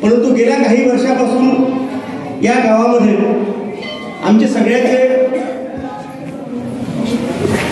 परंतु गेल्या काही वर्षापासून या गावामध्ये आमचे सगळ्याचे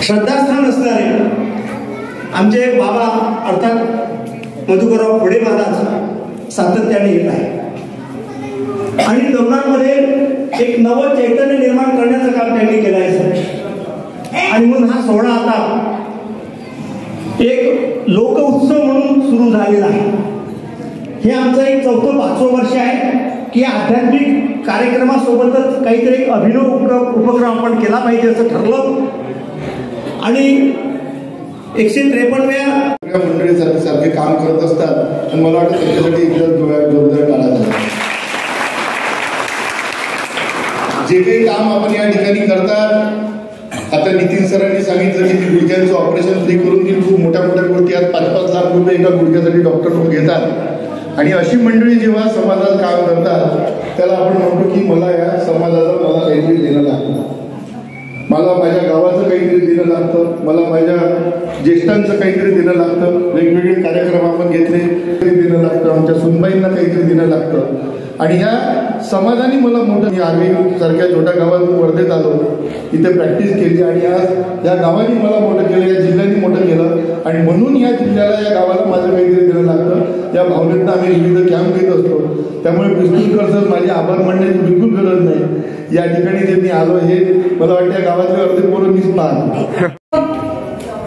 श्रद्धास्थान असणारे आमचे बाबा अर्थात मधुकरराव पुढे महाराज सातत्याने येत आहे आणि तरुणांमध्ये एक नवं चैतन्य निर्माण करण्याचं काम त्यांनी केलं आहे सर. आणि म्हणून हा सोहळा आता एक लोक उत्सव म्हणून सुरू झालेला आहे. हे आमचं एक 4-5 वर्ष आहे की आध्यात्मिक कार्यक्रमासोबतच काहीतरी एक अभिनव उपक्रम आपण केला पाहिजे असं ठरलं आणि 153व्या मंडळीसारखे काम करत असतात आणि मला वाटतं त्याच्यासाठी एकदम जोरदार काढायचं. जे काही काम आपण या ठिकाणी करतात, आता नितीन सरांनी सांगितलं की गुडघ्यांचं ऑपरेशन फ्री करून देईल. खूप मोठ्या मोठ्या गोष्टी आज 5-5 लाख रुपये एका गुडघ्यासाठी डॉक्टर लोक घेतात आणि अशी मंडळी जेव्हा समाजात काम करतात त्याला आपण म्हणतो की मला या समाजाला मला काहीतरी देणं लागतं, मला माझ्या गावाचं काहीतरी देणं लागतं, मला माझ्या ज्येष्ठांचं काहीतरी देणं लागतं, वेगवेगळे कार्यक्रम आपण घेतले तरी देणं लागतं, आमच्या सुनबाईंना काहीतरी देणं लागतं. आणि ह्या समाजाने मला मोठं, मी आर्वी सारख्या छोट्या गावात वर्धेत आलो, इथे प्रॅक्टिस केली आणि आज या गावाने मला मोठं केलं, या जिल्ह्याने मोठं केलं आणि म्हणून या जिल्ह्याला या गावाला माझं काहीतरी देणं लागतं. या भावनेतनं आम्ही विविध कॅम्प घेत असतो. त्यामुळे पिस्तूलकर सर माझे आभार मानण्याची बिलकुल गरज नाही. या ठिकाणी जे मी आलो हे मला वाटतं या गावातले अर्धे पोरं मीच पाहतो.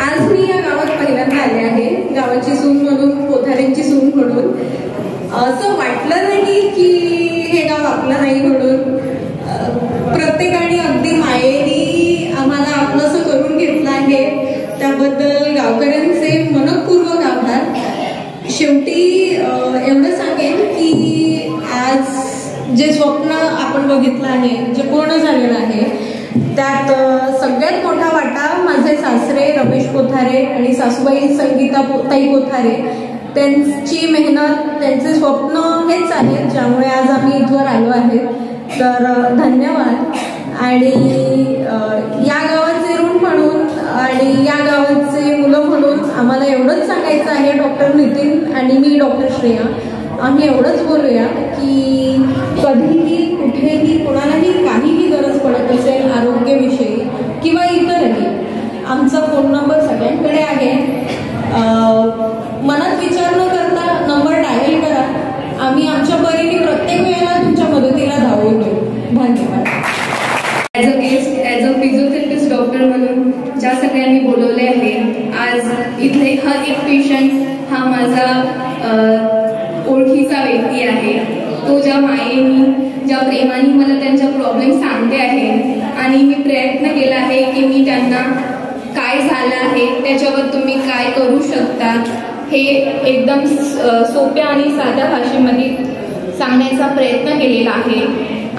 आज मी या गावात पहिल्यांदा आले आहे, गावाची सून म्हणून, कोठाऱ्यांची सून म्हणून. असं वाटलं नाही की हे गाव आपलं नाही म्हणून. प्रत्येकाने अगदी मायेने आम्हाला आपलंसं करून घेतलं आहे, त्याबद्दल गावकऱ्यांचे मनपूर्वक आभार. शेवटी एवढं सांगेन की आज जे स्वप्न आपण बघितलं आहे, जे पूर्ण झालेलं आहे, त्यात सगळ्यात मोठा वाटा माझे सासरे रमेश कोठारे आणि सासूबाई संगीता ताई कोठारे. त्यांची मेहनत, त्यांचे स्वप्न हेच आहेत ज्यामुळे आज आम्ही इथवर आलो आहे. तर धन्यवाद. आणि या गावाचे ऋण म्हणून आणि या गावाचे मुलं म्हणून आम्हाला एवढंच सांगायचं आहे, डॉक्टर नितीन आणि मी डॉक्टर श्रेया, आम्ही एवढंच बोलूया की कधीही कुठेही कोणालाही काहीही गरज पडत असेल आरोग्याविषयी किंवा इतरही, आमचा फोन नंबर सगळ्यांकडे आहे. मनात विचार न करता नंबर डायल करा. आम्ही आमच्या परीने प्रत्येक वेळेला तुमच्या मदतीला धावतो. धन्यवाद. As a guest, as a physiotherapist doctor म्हणून ज्या सगळ्यांनी बोलवले आहे, आज इथले हर एक पेशंट हा माझा ओळखीचा व्यक्ती आहे. तो ज्या मायेने, ज्या प्रेमाने मला त्यांच्या प्रॉब्लेम सांगते आहे आणि मी प्रयत्न केला आहे की मी त्यांना काय झालं आहे, त्याच्यावर तुम्ही काय करू शकता, हे एकदम सोप्या आणि साध्या भाषेमध्ये सांगण्याचा प्रयत्न केलेला आहे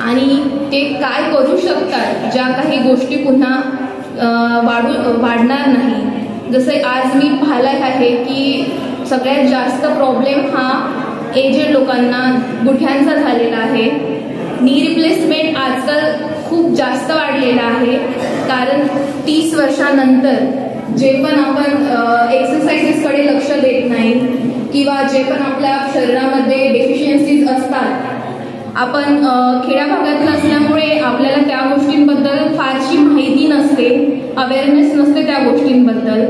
आणि ते काय करू शकतात, ज्या काही गोष्टी पुन्हा वाढणार नाही. जसे आज मी पाहिलं आहे की सगळ्यात जास्त प्रॉब्लेम हा एजेड लोकांना गुडघ्यांचा झालेला आहे. नी रिप्लेसमेंट आजकाल खूप जास्त वाढलेला आहे, कारण 30 वर्षानंतर जे पण आपण एक्सरसाइजेसकडे लक्ष देत नाही किंवा जे पण आपल्या शरीरामध्ये डेफिशियन्सीज असतात, आपण खेड्या भागातलं असल्यामुळे आपल्याला त्या गोष्टींबद्दल फारशी माहिती नसते, अवेअरनेस नसते त्या गोष्टींबद्दल.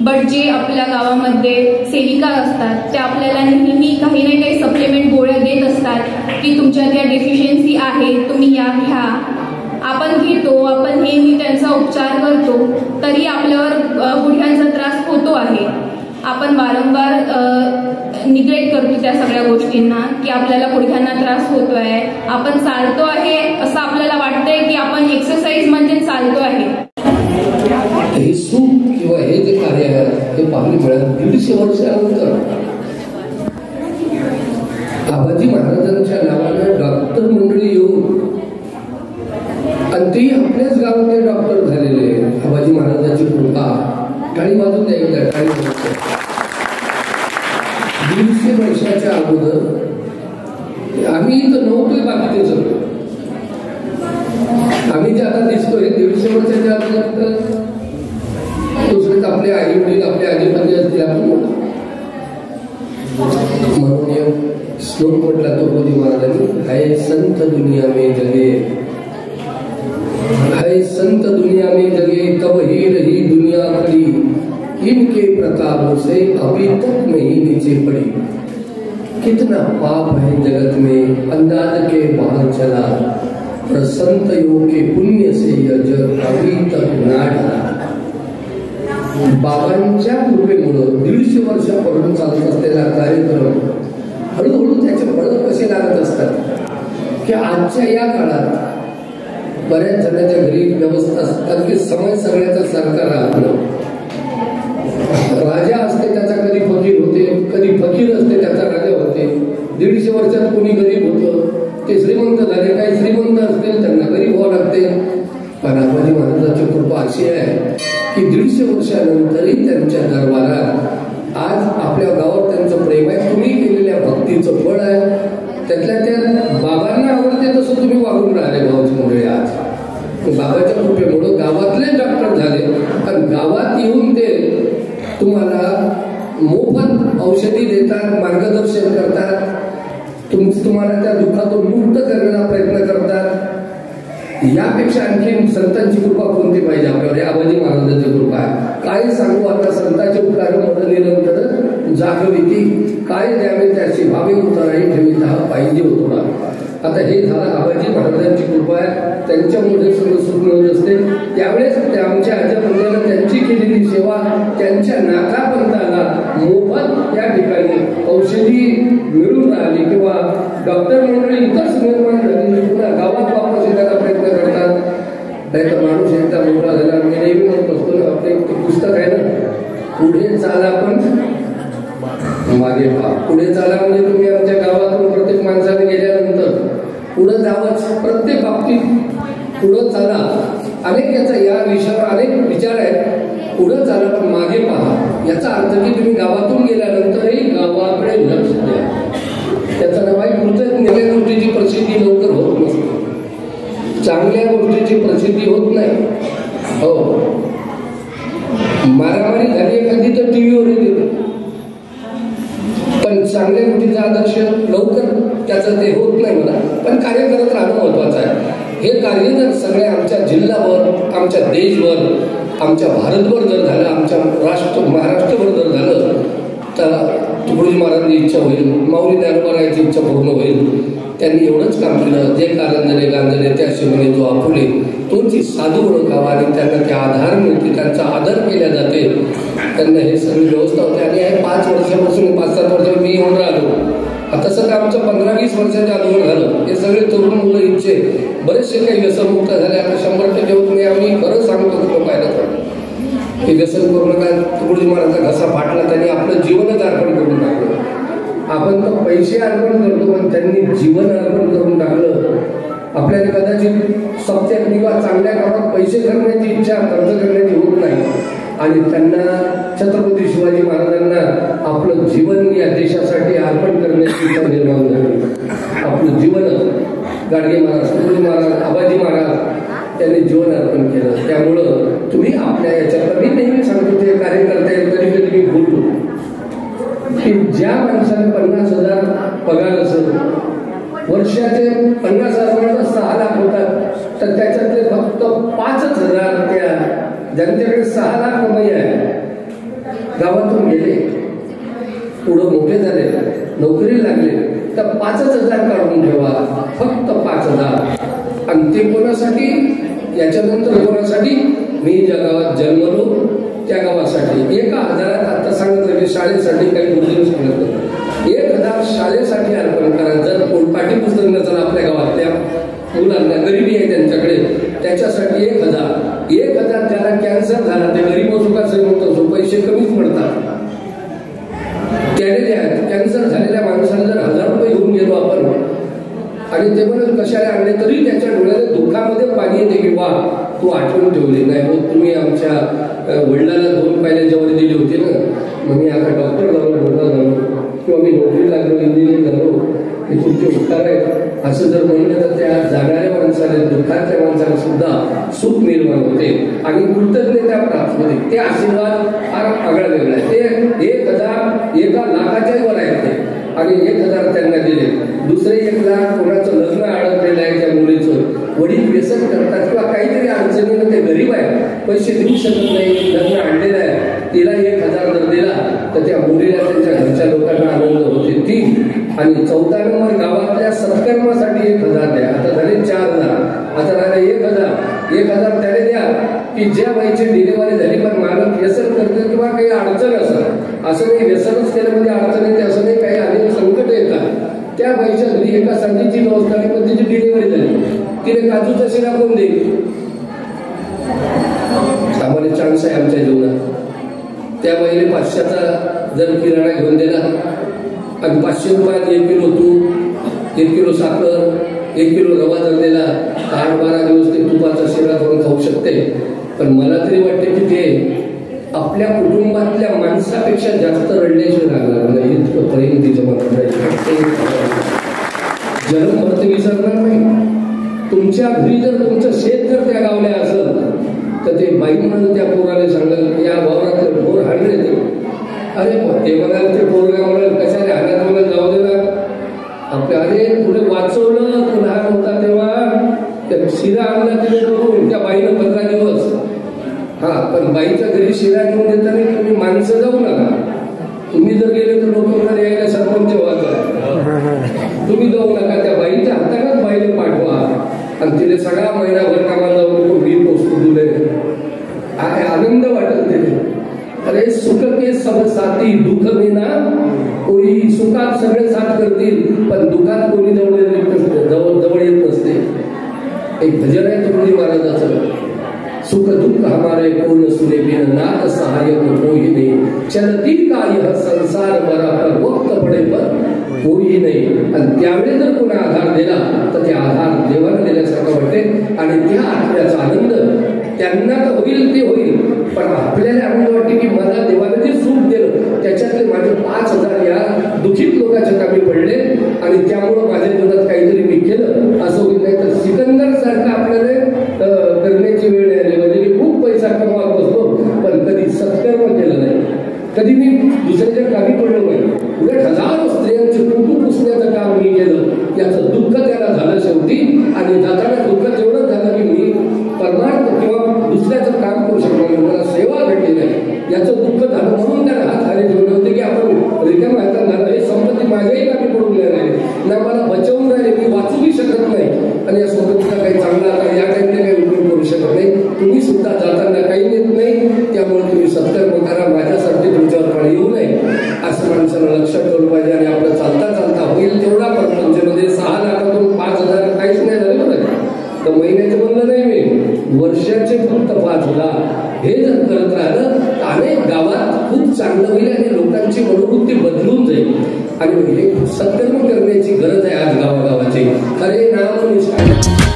बट जे आपल्या गावामध्ये सेविका असतात त्या आपल्याला नेहमी काही ना काही सप्लिमेंट गोळ्या देत असतात की तुमच्या त्या डेफिशियन्सी आहे, तुम्ही या घ्या. आपण घेतो, आपण नेहमी त्यांचा उपचार करतो, तरी आपल्यावर गुडघ्यांचा त्रास होतो आहे. आपण वारंवार निग्लेक्ट करतो त्या सगळ्या गोष्टींना की आपल्याला गुडघ्यांना त्रास होतो आहे. आपण चालतो आहे असं आपल्याला वाटतंय की आपण एक्सरसाइज म्हणजे चालतो आहे. हे सुख किंवा हे जे कार्य आहे ते पाहिली मिळालं 150 वर्षानंतर. आबाजी महाराजांच्या नावानं डॉक्टर मंडळी येऊन आणि ते आपल्याच गावातले डॉक्टर झालेले. आबाजी महाराजांची कृपा. टाळी वाजून द्यायला टाळी वाजून. 150 वर्षाच्या अगोदर आम्ही इथं नव्हतोय बाकी सगळं. आम्ही जे आता दिसतोय 150 वर्षाच्या अगोदर दुसरेच आपले आई वडील आपले आजीबाजी असतील आपण म्हणून एक श्लोक म्हटला तुकोजी महाराजांनी, हाय संत दुनिया में जगे, हाय संत दुनिया में जगे, तब ही रही दुनिया खड़ी, इनके प्रतापों से अभी तक नहीं नीचे पड़ी. कितना पाप है जगत में अंदाज के बाहर चला, पर संतों के पुण्य से यह जग अभी तक ना डरा. बाबांच्या कृपेमुळं 150 वर्षापर्यंत चालत असलेला कार्यक्रम हळूहळू त्याचे फळ कसे लागत असतात की आजच्या या काळात बऱ्याच जणांच्या घरी व्यवस्था असतात की समय सगळ्याचा सारखा राहत नाही. राजा असते त्याचा कधी फकीर होते, कधी फकीर असते त्याचा राजा होते. 150 वर्षात कोणी गरीब होतं ते श्रीमंत झाले, काही श्रीमंत असतील त्यांना गरीब व्हावं लागते. पण आबाजी महाराजांची कृपा अशी आहे की 150 वर्षानंतरही त्यांच्या दरबारात आज आपल्या गावात त्यांचं प्रेम आहे. तुम्ही केलेल्या भक्तीचं फळ आहे. त्यातल्या त्या बाबांना आवडते तसं तुम्ही वागून राहिले भाऊजीमुळे. आज बाबाच्या कृपेमुळे गावातले डॉक्टर झाले आणि गावात येऊन ते तुम्हाला मोफत औषधी देतात, मार्गदर्शन करतात, तुम्हाला त्या दुःखातून मुक्त करण्याचा प्रयत्न करतात. यापेक्षा आणखी संतांची कृपा कोणती पाहिजे आपल्यावर? आबाजी महाराजांची कृपा आहे. काय सांगू आता, संतांचे उपकार मरल्यानंतर जागविती काय द्यावे त्याची भावे उतराई ठेविता पाहिजे होतो. आता हे झालं आबाजी महाराजांची कृपा आहे. त्यांच्यामुळे सगळं सुख मिळत असते. त्यावेळेस आमच्या आजोबांना त्यांची केलेली सेवा, त्यांच्या नाथापंथाला मोफत या ठिकाणी औषधी मिळून राहिली किंवा डॉक्टर मंडळी इतर निर्माण झाली पुन्हा गावात वापस येण्याचा प्रयत्न करतात. नाही तर माणूस एकदा मोकळा झाला. मी नेहमी म्हणत असतो ना, आपले पुस्तक आहे ना, पुढे चाला पण मागे पहा. पुढे चाला म्हणजे तुम्ही आमच्या गावातून प्रत्येक माणसाने गेल्यानंतर पुढे जावंच. प्रत्येक बाबतीत पुढे चाला. अनेक याचा या विषयावर अनेक विचार आहेत. पुढे चाला पण मागे पहा. याचा अर्थ की तुम्ही गावातून गेल्यानंतरही गावाकडे लक्ष द्या. त्याचा नाव आहे कृतज्ञ गोष्टीची प्रसिद्धी लवकर होत नसते. चांगल्या गोष्टीची प्रसिद्धी होत नाही. हो, मारामारी झाली एखादी तर टीव्हीवर येते, पण चांगल्या गोष्टीचा आदर्श लवकर त्याचं ते होत नाही मला. पण कार्य करत राहणं महत्वाचं आहे. हे कार्य जर सगळ्या आमच्या जिल्ह्यावर, आमच्या देशभर, आमच्या भारतभर जर झालं, आमच्या महाराष्ट्रभर जर झालं तर तुकडोजी महाराजांची इच्छा होईल, माऊली ज्ञानोबारायांची इच्छा पूर्ण होईल. त्यांनी एवढंच काम केलं, जे कारंजले गांजले त्या शिवने जो आपुले, तोची साधू ओळखावा आणि त्यांना ते आधार मिळते, त्यांचा आदर केला जाते. त्यांना हे सगळी व्यवस्था होते. आणि हे 5 वर्षापासून 5-7 वर्षापासून मी येऊन राहिलो. आता सगळं आमचं 15-20 वर्षाच्या अगोदर झालं. हे सगळे तरुण मुलं इच्छे बरेचसे काही व्यसनमुक्त झाले. आता 100% होत नाही. आम्ही खरं सांगतो पाहिलं तर हे व्यसन करू नका. तुकडोजी महाराजांचा घसा फाटला, त्यांनी आपलं जीवनच अर्पण करून टाकलं. आपण तर पैसे अर्पण करतो, पण त्यांनी जीवन अर्पण करून टाकलं. आपल्याला कदाचित सत्यात किंवा चांगल्या कामात पैसे करण्याची इच्छा, खर्च करण्याची होत नाही, आणि त्यांना छत्रपती शिवाजी महाराजांना आपलं जीवन या देशासाठी अर्पण करण्याची इच्छा निर्माण झाली. आपलं जीवनच गाडगे महाराज, तुकडोजी महाराज, आबाजी महाराज त्यांनी जीवन अर्पण केलं. त्यामुळं तुम्ही आपल्या याच्यात, मी नेहमी सांगतो ते कार्यकर्ते कधी कधी मी बोलतो की ज्या माणसाने 50,000 पगार असेल, वर्षाचे 50,000 6 लाख होतात, तर त्याच्यातले फक्त 5,000 त्या ज्यांच्याकडे 6 लाख कमाई आहे गावातून गेले, पुढं मोठे झाले, नोकरी लागले, तर 5,000 काढून ठेवा, फक्त 5,000. आणि ते कोणासाठी? याच्यानंतर कोणासाठी? मी ज्या गावात जन्मलो त्या गावासाठी 1,000. आता सांगितलं की शाळेसाठी काही मुद्दे सांगितलं, 1,000 शाळेसाठी अर्पण करा. जर पाठ्यपुस्तक नसेल आपल्या गावातल्या मुलांना, गरिबी आहे त्यांच्याकडे, त्याच्यासाठी 1,000. त्याला कॅन्सर झाला, ते गरीब असो का श्रीमंत असो, पैसे कमीच पडतात, त्याने द्या. कॅन्सर झालेल्या माणसाला जर 1,000 रुपये घेऊन गेलो आपण, आणि ते म्हणून कशाला आणले, तरी त्याच्या डोळ्यात दुःखामध्ये पाणी येते की वा तू आठवण ठेवली नाही. हो, तुम्ही आमच्या वडिलांना 2 पायले जेवढे दिले होते ना, मग मी आता डॉक्टर झालो, मोठा झालो, किंवा मी नोकरी लागलो, इंजिनियर झालो, हे तुमचे उपकार आहेत असं जर म्हणलं तर त्या जाणाऱ्या माणसाला, दुःखाच्या माणसाला सुद्धा सुख निर्माण होते आणि कृतज्ञता प्राप्त होते. ते आशीर्वाद फार आगळा वेगळा आहे. ते 1,000 1,00,000च्याही वर आहेत ते, आणि 1,000 त्यांना दिले. दुसरे 1,00,000 कोणाचं लग्न अडकलेलं आहे, त्या मुलीचं वडील व्यसन करतात किंवा काहीतरी अडचणीनं ते गरीब आहे, पैसे देऊ शकत नाही, लग्न आणलेलं आहे, तिला 1,000 जर दिला तर त्या मुलीला त्यांच्या घरच्या लोकांना आनंद होते. 3 आणि 14 नंबर गावातल्या सत्कर्मासाठी 1,000 द्या. आता झाले 4,000, आता राहिले 1,000 त्याने द्या की ज्या बाईची डिलिव्हरी झाली पण मालक व्यसन करते किंवा काही अडचण असं, असं नाही व्यसनच केलं म्हणजे अडचण येते असं नाही, काही अनेक संकट येतात. त्या बाईच्या घरी एका संधीची व्यवस्था नाही, पण तिची डिलिव्हरी झाली, तिने काजूचा शिरा कोण देईल? आम्हाला चान्स आहे आमच्या जीवनात. त्या बाईने 500चा जर किराणा घेऊन दिला आणि 500 रुपयात 1 किलो तूप, 1 किलो साखर, 1 किलो रवा जर दिला, 8-12 दिवस ते तुपाचा शिरा करून खाऊ शकते. पण मला तरी वाटते की ते आपल्या कुटुंबातल्या माणसापेक्षा जास्त रडण्याशिवाय लागणार नाही. इतकं प्रेम तिचं जन्मभर ते विसरणार नाही. तुमच्या घरी जर तुमचं शेत जर त्या गावल्या असेल तर ते बाई म्हणून त्या पोराला सांगेल या वावरातले पोर हाणले ते, अरे ते म्हणाल ते पोरगा म्हणाल कशाने हाणत म्हणाल, जाऊ दे ना आपल्या, अरे पुढे वाचवलं तू लहान होता तेव्हा, शिरा आणला तिने करून त्या बाईनं 15 दिवस. हा, पण बाईच्या घरी शिरा घेऊन देताना तुम्ही माणसं जाऊ नका. तुम्ही जर गेले तर लोक यायला सरपंच व्हायचं, तुम्ही जाऊ नका. त्या बाईच्या हातालाच बाईने पाठवा आणि तिने सगळा महिनाभर कामाला जाऊन मी पोचतो तुले, आनंद वाटत तिथे. अरे सुख के सब साथी दुःख में ना कोई, सुखात सगळे साथ करतील पण दुःखात कोणी जवळ येत नसते. एक भजन आहे तुकडोजी महाराजाचं, सुख दुःख हमारे कोण सुने बिन नाथ सहायक कोई नहीं, चलती का यह संसार बराबर वक्त पडे पर कोई नाही. आणि त्यावेळी जर कोणा आधार दिला तर ते आधार देवाला दिल्यासारखं वाटते आणि त्या आत्म्याचा आनंद त्यांना तर होईल ते होईल, पण आपल्याला आनंद वाटते की मला देवाने जे सुख दिलं त्याच्यातले माझे 5,000 या दुखीत लोकांच्या कामी पडले आणि त्यामुळं माझ्या जीवनात काहीतरी मी केलं असं होईल. नाही तर सिकंदर सारखं आपल्याला करण्याची वेळ आली म्हणजे मी खूप पैसा कमवत बसलो पण कधी सत्कर्म केलं नाही, कधी मी दुसऱ्याच्या कामी पडलो नाही. उलट हजारो स्त्रियांचे कुटुंब पुसण्याचं काम मी केलं, याचं दुःख त्याला झालं शेवटी. आणि जाताना दुःख तेवढंच झालं की मी परमार्थ किंवा दुसऱ्याचं काम करू शकलो नाही, मला सेवा भेटली नाही, याचं दुःख झालं. म्हणून त्याला हात खाली ठेवले होते की आपण रिकाम्या हातात झालं, हे संपत्ती माझ्याही कामी पडून नाही ना, मला बचावून राहिले, मी वाचूही शकत नाही आणि या संपत्तीचा काही चांगला आता या टाइमला काही उपयोग करू शकत नाही. तुम्ही सुद्धा जाताना काही नेत नाही, त्यामुळे तुम्ही सत्कर्म करा, माझ्यासाठी तुमच्यावर पाणी येऊ नये असं माणसाला लक्षात ठेवलं पाहिजे. आणि आपलं चालता चालता होईल तेवढा पण तुमच्यामध्ये 6 लाखातून 5,000 काहीच नाही झालं बरं तर महिन्याचे म्हणलं नाही मी, वर्षाचे फक्त 5,000 हे जर करत राहिलं सत्कर्म करण्याची गरज आहे आज गावागावाची. हरे नाम निष्ठा